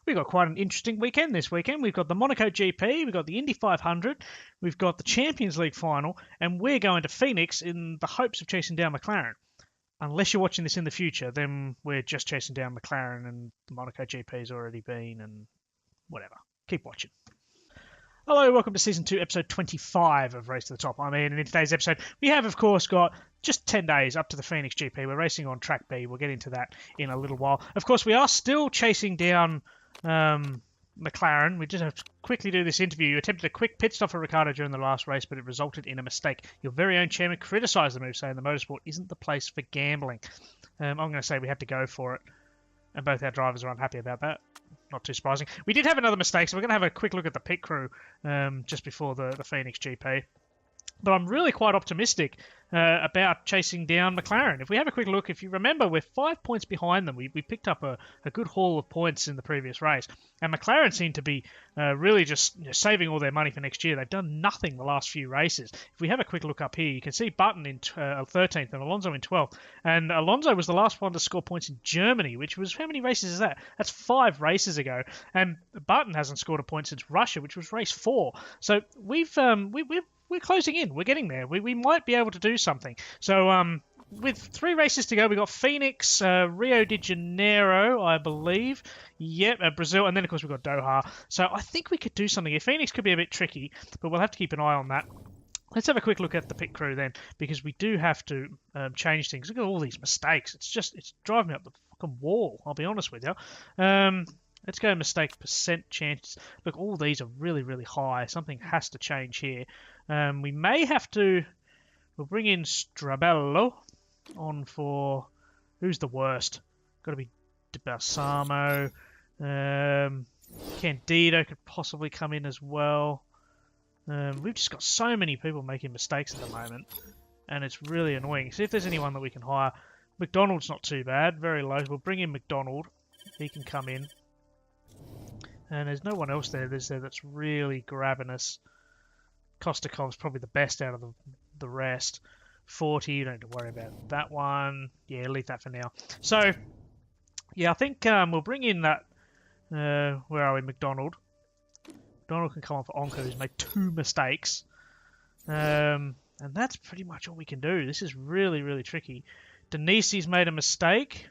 We've got quite an interesting weekend this weekend. We've got the Monaco GP, we've got the Indy 500, we've got the Champions League final, and we're going to Phoenix in the hopes of chasing down McLaren. Unless you're watching this in the future, then we're just chasing down McLaren and the Monaco GP's already been and whatever. Keep watching. Hello, welcome to Season 2, Episode 25 of Race to the Top. I'm Ian, and in today's episode, we have, of course, got just 10 days up to the Phoenix GP. We're racing on Track B. We'll get into that in a little while. Of course, we are still chasing down McLaren. We just have to quickly do this interview. You attempted a quick pit stop for Ricciardo during the last race, but it resulted in a mistake. Your very own chairman criticised the move, saying the motorsport isn't the place for gambling. I'm going to say we had to go for it, and both our drivers are unhappy about that. Not too surprising. We did have another mistake, so we're going to have a quick look at the pit crew just before the Phoenix GP. But I'm really quite optimistic about chasing down McLaren. If we have a quick look, if you remember, we're 5 points behind them. We picked up a good haul of points in the previous race. And McLaren seem to be really just saving all their money for next year. They've done nothing the last few races. If we have a quick look up here, you can see Button in 13th and Alonso in 12th. And Alonso was the last one to score points in Germany, which was, how many races is that? That's 5 races ago. And Button hasn't scored a point since Russia, which was race 4. So we're closing in. We're getting there. We might be able to do something. So with 3 races to go, we've got Phoenix, Rio de Janeiro, I believe. Yep, Brazil. And then, of course, we've got Doha. So I think we could do something. Phoenix could be a bit tricky, but we'll have to keep an eye on that. Let's have a quick look at the pit crew then, because we do have to change things. Look at all these mistakes. It's driving me up the fucking wall, I'll be honest with you. Let's go mistake percent chance. Look, all these are really, really high. Something has to change here. We may have to... We'll bring in Strabello on for... Who's the worst? Got to be De Balsamo. Candido could possibly come in as well. We've just got so many people making mistakes at the moment. And it's really annoying. See if there's anyone that we can hire. McDonald's not too bad. Very low. We'll bring in McDonald. He can come in. And there's no one else there that's really grabbing us. Kostakov's probably the best out of the rest. 40, you don't have to worry about that one. Yeah, leave that for now. So, yeah, I think we'll bring in that... where are we? McDonald. McDonald can come on for Onka, who's made 2 mistakes. And that's pretty much all we can do. This is really, really tricky. Denisi's made a mistake.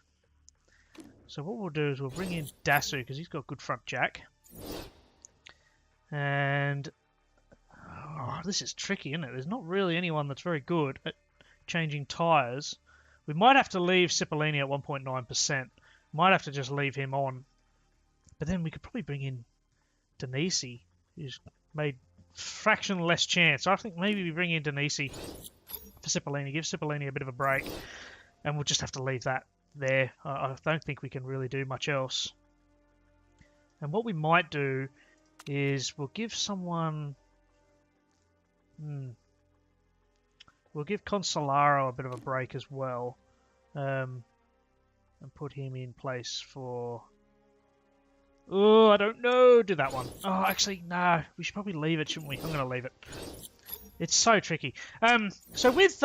So what we'll do is we'll bring in Dasu, because he's got good front jack. And... Oh, this is tricky, isn't it? There's not really anyone that's very good at changing tyres. We might have to leave Cipollini at 1.9%. Might have to just leave him on. But then we could probably bring in Denisi, who's made fraction less chance. So I think maybe we bring in Denisi for Cipollini. Give Cipollini a bit of a break. And we'll just have to leave that there. I don't think we can really do much else. And what we might do is we'll give someone... We'll give Consolaro a bit of a break as well. And put him in place for... Oh, I don't know. Do that one. Oh, actually, no. We should probably leave it, shouldn't we? I'm going to leave it. It's so tricky. So with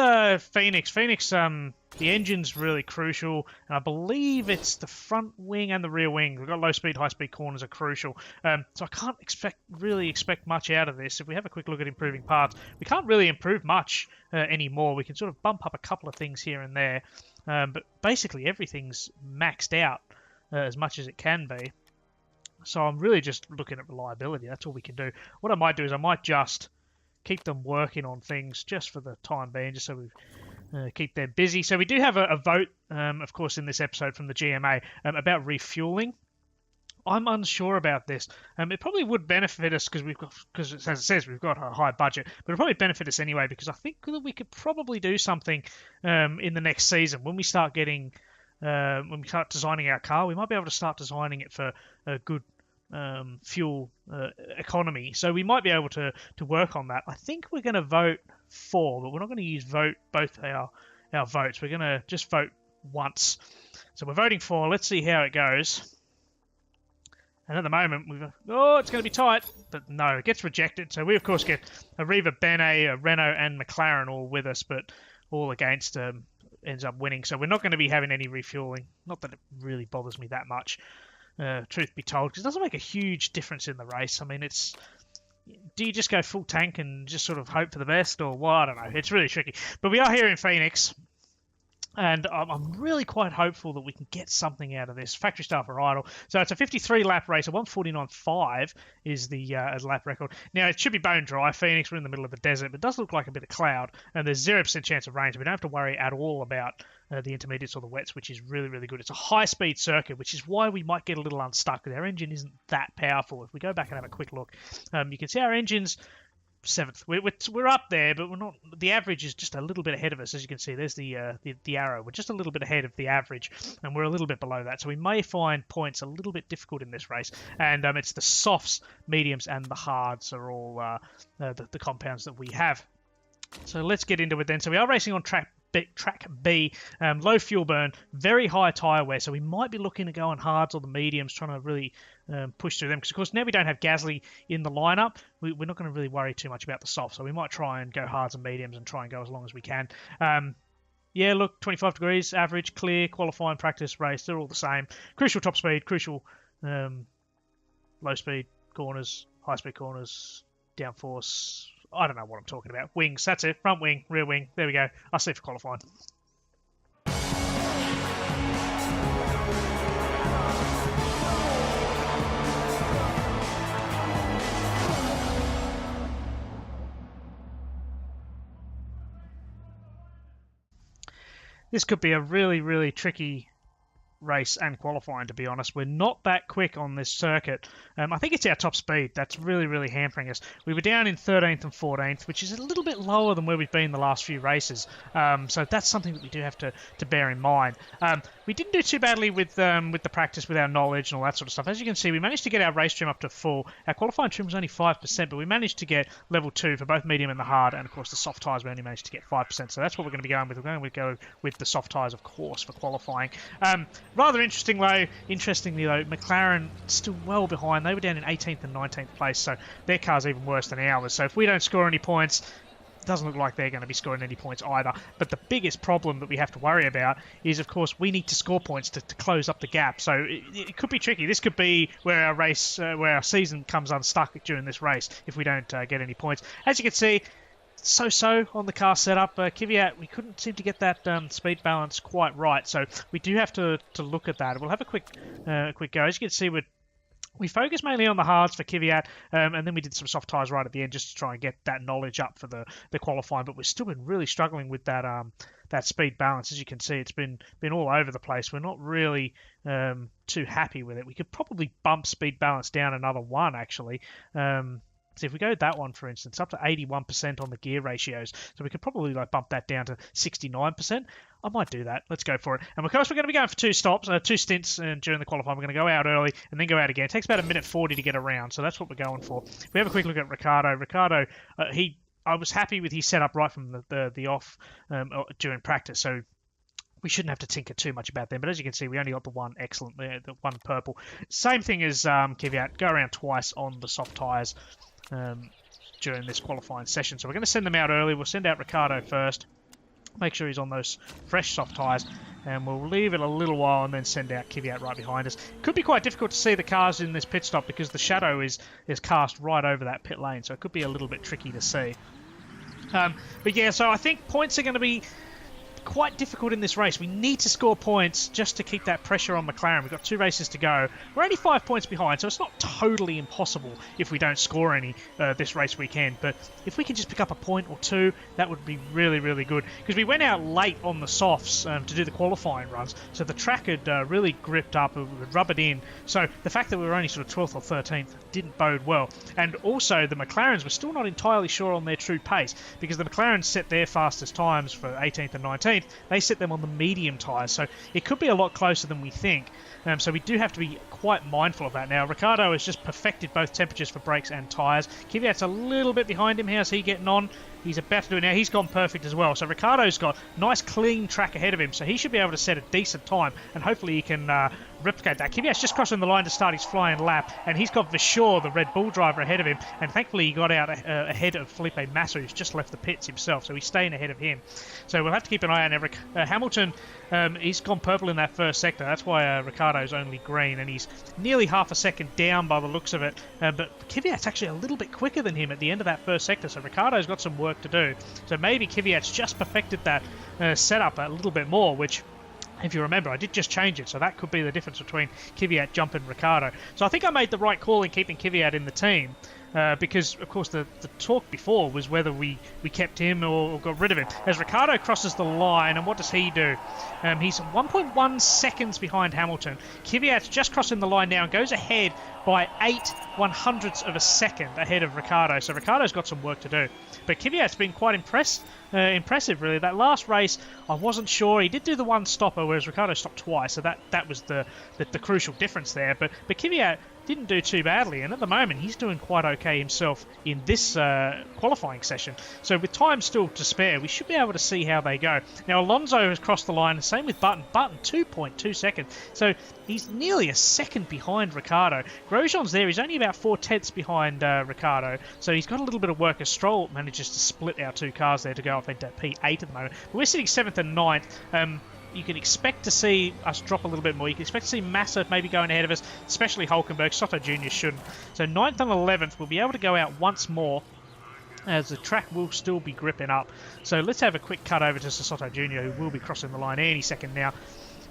Phoenix, the engine's really crucial, and I believe it's the front wing and the rear wing. We've got low speed, high speed corners are crucial. So I can't really expect much out of this. If we have a quick look at improving parts, we can't really improve much anymore. We can sort of bump up a couple of things here and there, but basically everything's maxed out as much as it can be. So I'm really just looking at reliability. That's all we can do. What I might do is I might just keep them working on things just for the time being, just so we keep them busy. So we do have a vote, of course, in this episode from the GMA about refueling. I'm unsure about this. It probably would benefit us because as it says, we've got a high budget, but it'll probably benefit us anyway because I think that we could probably do something in the next season when we start getting, when we start designing our car. We might be able to start designing it for a good fuel economy. So we might be able to work on that. I think we're going to vote for, but we're not going to use both our votes. We're going to just vote once. So we're voting for. Let's see how it goes. And at the moment, it's going to be tight, but no, it gets rejected. So we, of course, get Arriva, Bene, Renault, and McLaren all with us, but all against ends up winning. So we're not going to be having any refueling. Not that it really bothers me that much. truth be told, because it doesn't make a huge difference in the race. I mean, do you just go full tank and just sort of hope for the best, or what? I don't know. It's really tricky. But we are here in Phoenix, and I'm really quite hopeful that we can get something out of this. Factory staff are idle. So it's a 53-lap race. A 149.5 is the lap record. Now, it should be bone dry. Phoenix, we're in the middle of the desert, but it does look like a bit of cloud, and there's 0% chance of rain, so we don't have to worry at all about the intermediates or the wets, which is really, really good. It's a high-speed circuit, which is why we might get a little unstuck, because our engine isn't that powerful. If we go back and have a quick look, you can see our engine's 7th. We're up there, but we're not. The average is just a little bit ahead of us, as you can see. There's the arrow. We're just a little bit ahead of the average, and we're a little bit below that. So we may find points a little bit difficult in this race. And it's the softs, mediums, and the hards are all the compounds that we have. So let's get into it then. So we are racing on track B, low fuel burn, very high tyre wear, so we might be looking to go on hards or the mediums, trying to really push through them, because of course now we don't have Gasly in the lineup. We're not going to really worry too much about the soft, so we might try and go hards and mediums and try and go as long as we can. Yeah, look, 25 degrees, average, clear, qualifying, practice, race, they're all the same. Crucial top speed, crucial low speed corners, high speed corners, downforce. I don't know what I'm talking about. Wings, that's it. Front wing, rear wing. There we go. I'll see for qualifying. This could be a really, really tricky race and qualifying, to be honest. We're not that quick on this circuit. I think it's our top speed that's really, really hampering us. We were down in 13th and 14th, which is a little bit lower than where we've been the last few races. So that's something that we do have to bear in mind. We didn't do too badly with the practice, with our knowledge and all that sort of stuff. As you can see, we managed to get our race trim up to full. Our qualifying trim was only 5%, but we managed to get level 2 for both medium and the hard, and of course the soft tyres we only managed to get 5%. So that's what we're going to be going with. We're going to go with the soft tyres, of course, for qualifying. Rather interestingly though, McLaren still well behind. They were down in 18th and 19th place, so their car's even worse than ours. So if we don't score any points, it doesn't look like they're going to be scoring any points either. But the biggest problem that we have to worry about is, of course, we need to score points to close up the gap. So it could be tricky. This could be where our season comes unstuck during this race if we don't get any points. As you can see, so-so on the car setup. Kvyat, we couldn't seem to get that speed balance quite right, so we do have to look at that. We'll have a quick go. As you can see, we focus mainly on the hards for Kvyat, and then we did some soft tyres right at the end just to try and get that knowledge up for the qualifying, but we've still been really struggling with that speed balance. As you can see, it's been all over the place. We're not really too happy with it. We could probably bump speed balance down another one, actually. So if we go that one, for instance, up to 81% on the gear ratios, so we could probably bump that down to 69%. I might do that. Let's go for it. And of course, we're going to be going for two stints during the qualifying. We're going to go out early and then go out again. It takes about 1:40 to get around, so that's what we're going for. If we have a quick look at Ricardo. Ricardo, I was happy with his setup right from the off during practice, so we shouldn't have to tinker too much about them. But as you can see, we only got the one excellent, the one purple. Same thing as Kvyat. Go around twice on the soft tyres during this qualifying session. So we're going to send them out early. We'll send out Ricardo first. Make sure he's on those fresh soft tyres. And we'll leave it a little while and then send out Kvyat right behind us. Could be quite difficult to see the cars in this pit stop because the shadow is cast right over that pit lane. So it could be a little bit tricky to see. But yeah, so I think points are going to be quite difficult in this race. We need to score points just to keep that pressure on McLaren. We've got 2 races to go. We're only 5 points behind, so it's not totally impossible if we don't score any this race weekend. But if we can just pick up a point or 2, that would be really, really good. Because we went out late on the softs to do the qualifying runs, so the track had really gripped up, it would rub it in. So the fact that we were only sort of 12th or 13th didn't bode well. And also the McLarens were still not entirely sure on their true pace, because the McLarens set their fastest times for 18th and 19th. They set them on the medium tyres, so it could be a lot closer than we think. So we do have to be quite mindful of that. Now, Ricardo has just perfected both temperatures for brakes and tyres. Kvyat's a little bit behind him. How's he getting on? He's about to do it now. He's gone perfect as well. So Ricciardo's got nice clean track ahead of him, so he should be able to set a decent time, and hopefully he can replicate that. Kvyat's just crossing the line to start his flying lap, and he's got Vachor, the Red Bull driver, ahead of him, and thankfully he got out ahead of Felipe Massa, who's just left the pits himself, so he's staying ahead of him. So we'll have to keep an eye on Eric. Hamilton, he's gone purple in that first sector. That's why Ricciardo's only green, and he's nearly half a second down by the looks of it. But Kvyat's actually a little bit quicker than him at the end of that first sector, so Ricciardo's got some work to do. So maybe Kvyat's just perfected that setup a little bit more, which, if you remember, I did just change it, so that could be the difference between Kvyat jumping Ricciardo. So I think I made the right call in keeping Kvyat in the team, because, of course, the talk before was whether we kept him or got rid of him. As Ricciardo crosses the line, and what does he do? He's 1.1 seconds behind Hamilton. Kvyat's just crossing the line now and goes ahead by 0.08 of a second ahead of Ricciardo. So Ricciardo's got some work to do. But Kvyat's been quite impressive, really. That last race, I wasn't sure. He did do the one stopper, whereas Ricciardo stopped twice, so that was the crucial difference there. But Kvyat didn't do too badly, and at the moment he's doing quite okay himself in this qualifying session. So with time still to spare, we should be able to see how they go. Now Alonso has crossed the line, same with Button. Button 2.2 seconds, so he's nearly a second behind Ricciardo. Grosjean's there, he's only about 4/10 behind Ricciardo, so he's got a little bit of work as Stroll manages to split our two cars there to go up into P8 at the moment. But we're sitting 7th and 9th. You can expect to see us drop a little bit more. You can expect to see Massa maybe going ahead of us, especially Hulkenberg. Soto Jr. shouldn't. So 9th and 11th, we'll be able to go out once more, as the track will still be gripping up. So let's have a quick cut over to Soto Jr., who will be crossing the line any second now.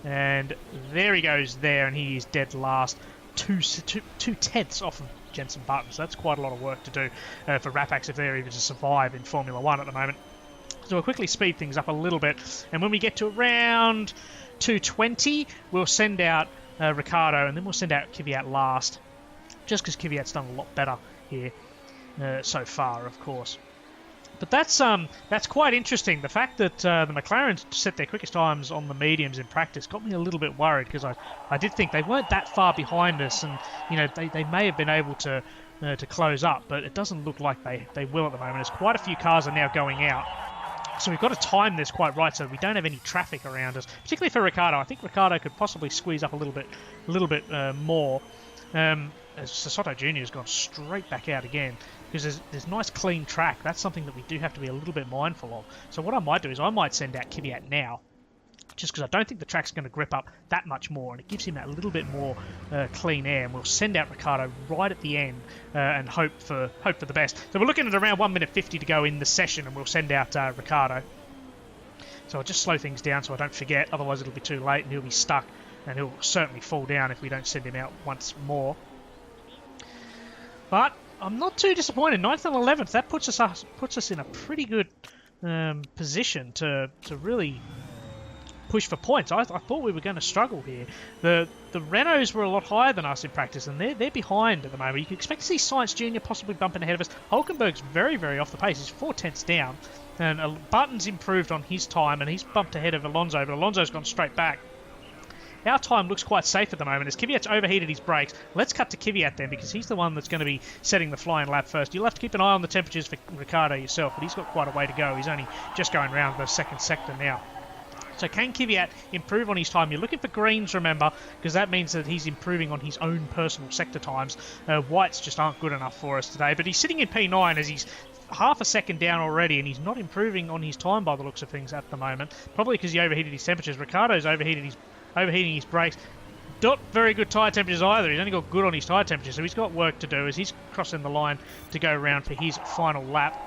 And there he goes there, and he is dead last. Two tenths off of Jenson Button. So that's quite a lot of work to do for Rapax if they're even to survive in Formula 1 at the moment. So we'll quickly speed things up a little bit, and when we get to around 2:20, we'll send out Ricciardo, and then we'll send out Kvyat last, just because Kvyat's done a lot better here so far, of course. But that's quite interesting. The fact that the McLaren set their quickest times on the mediums in practice got me a little bit worried, because I did think they weren't that far behind us, and they may have been able to close up, but it doesn't look like they will at the moment, as quite a few cars are now going out. So we've got to time this quite right so we don't have any traffic around us, particularly for Ricciardo. I think Ricciardo could possibly squeeze up a little bit more. As Soto Jr. has gone straight back out again, because there's nice clean track. That's something that we do have to be a little bit mindful of. So what I might do is I might send out Kvyat now, just because I don't think the track's going to grip up that much more, and it gives him that little bit more clean air. And we'll send out Ricciardo right at the end and hope for the best. So we're looking at around 1 minute 50 to go in the session, and we'll send out Ricciardo. So I'll just slow things down so I don't forget, otherwise it'll be too late and he'll be stuck, and he'll certainly fall down if we don't send him out once more. But I'm not too disappointed. 9th and 11th, that puts us in a pretty good position to really push for points. I thought we were going to struggle here. The Renaults were a lot higher than us in practice, and they're behind at the moment. You can expect to see Science Jr. possibly bumping ahead of us. Hulkenberg's very, very off the pace. He's 4/10 down, and Button's improved on his time, and he's bumped ahead of Alonso, but Alonso's gone straight back. Our time looks quite safe at the moment as Kvyat's overheated his brakes. Let's cut to Kvyat then, because he's the one that's going to be setting the flying lap first. You'll have to keep an eye on the temperatures for Ricciardo yourself, but he's got quite a way to go. He's only just going around the second sector now. So can Kvyat improve on his time? You're looking for greens, remember, because that means that he's improving on his own personal sector times. Whites just aren't good enough for us today, but he's sitting in P9 as he's half a second down already, and he's not improving on his time by the looks of things at the moment, probably because he overheated his temperatures. Ricciardo's overheating his brakes. Not very good tyre temperatures either. He's only got good on his tyre temperature, so he's got work to do as he's crossing the line to go around for his final lap.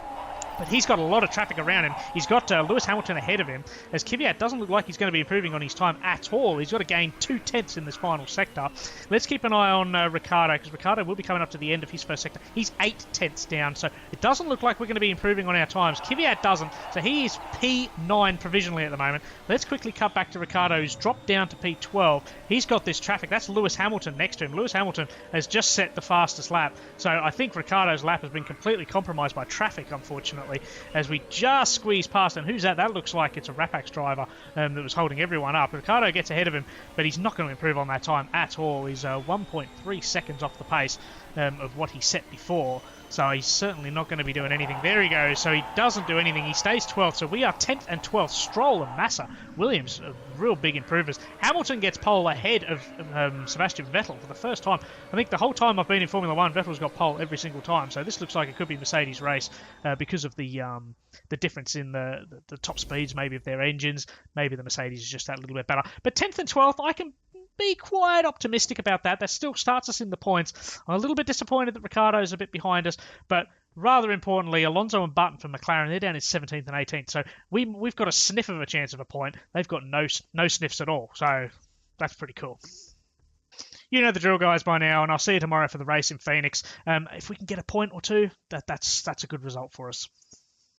But he's got a lot of traffic around him. He's got Lewis Hamilton ahead of him, as Kvyat doesn't look like he's going to be improving on his time at all. He's got to gain 2/10 in this final sector. Let's keep an eye on Ricciardo, because Ricciardo will be coming up to the end of his first sector. He's 8/10 down, so it doesn't look like we're going to be improving on our times. Kvyat doesn't, so he is P9 provisionally at the moment. Let's quickly cut back to Ricciardo, who's dropped down to P12. He's got this traffic. That's Lewis Hamilton next to him. Lewis Hamilton has just set the fastest lap, so I think Ricciardo's lap has been completely compromised by traffic, unfortunately, as we just squeeze past him. Who's that? That looks like it's a Rapax driver that was holding everyone up. Ricciardo gets ahead of him, but he's not going to improve on that time at all. He's 1.3 seconds off the pace of what he set before. So he's certainly not going to be doing anything. There he goes. So he doesn't do anything. He stays 12th. So we are 10th and 12th. Stroll and Massa. Williams, real big improvers. Hamilton gets pole ahead of Sebastian Vettel for the first time. I think the whole time I've been in Formula One, Vettel's got pole every single time. So this looks like it could be Mercedes' race because of the difference in the top speeds, maybe of their engines. Maybe the Mercedes is just that little bit better. But 10th and 12th, I can be quite optimistic about that. That still starts us in the points. I'm a little bit disappointed that Ricciardo's a bit behind us, but rather importantly, Alonso and Button from McLaren, they're down in 17th and 18th. So we've got a sniff of a chance of a point. They've got no sniffs at all. So that's pretty cool. You know the drill, guys, by now, and I'll see you tomorrow for the race in Phoenix. If we can get a point or two, that's a good result for us.